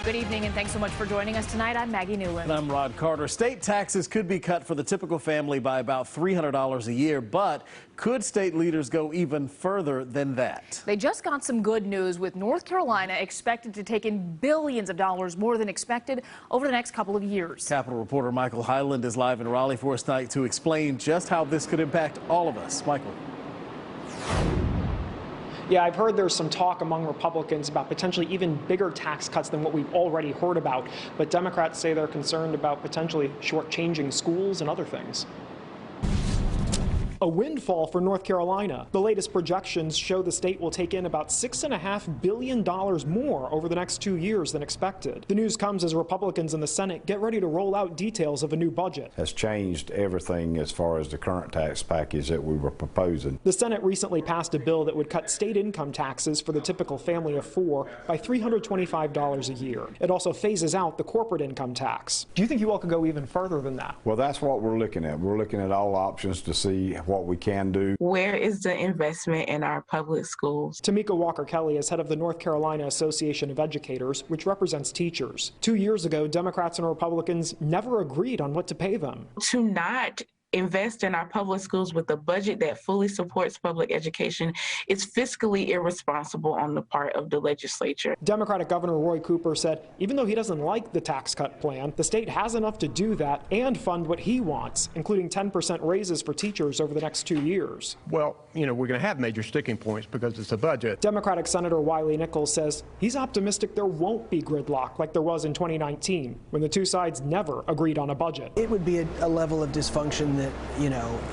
Good evening, and thanks so much for joining us tonight. I'm Maggie Newland. And I'm Rod Carter. State taxes could be cut for the typical family by about $300 a year, but could state leaders go even further than that? They just got some good news, with North Carolina expected to take in billions of dollars more than expected over the next couple of years. Capitol reporter Michael Hyland is live in Raleigh for us tonight to explain just how this could impact all of us. Michael. Yeah, I've heard there's some talk among Republicans about potentially even bigger tax cuts than what we've already heard about. But Democrats say they're concerned about potentially shortchanging schools and other things. A windfall for North Carolina. The latest projections show the state will take in about $6.5 billion more over the next 2 years than expected. The news comes as Republicans in the Senate get ready to roll out details of a new budget. Has changed everything as far as the current tax package that we were proposing. The Senate recently passed a bill that would cut state income taxes for the typical family of four by $325 a year. It also phases out the corporate income tax. Do you think you all could go even further than that? Well, that's what we're looking at. We're looking at all options to see what we can do. Where is the investment in our public schools? Tamika Walker-Kelly is head of the North Carolina Association of Educators, which represents teachers. 2 years ago, Democrats and Republicans never agreed on what to pay them. To not invest in our public schools with a budget that fully supports public education is fiscally irresponsible on the part of the legislature. Democratic Governor Roy Cooper said even though he doesn't like the tax cut plan, the state has enough to do that and fund what he wants, including 10% raises for teachers over the next 2 years. Well, we're going to have major sticking points because it's a budget. Democratic Senator Wiley Nichols says he's optimistic there won't be gridlock like there was in 2019 when the two sides never agreed on a budget. It would be a level of dysfunction that,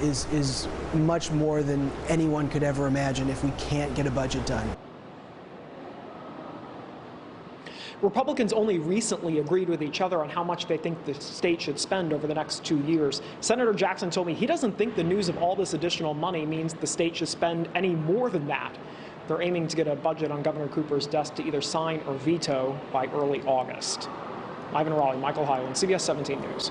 is much more than anyone could ever imagine if we can't get a budget done. Republicans only recently agreed with each other on how much they think the state should spend over the next 2 years. Senator Jackson told me he doesn't think the news of all this additional money means the state should spend any more than that. They're aiming to get a budget on Governor Cooper's desk to either sign or veto by early August. Live in Raleigh, Michael Hyland, CBS 17 News.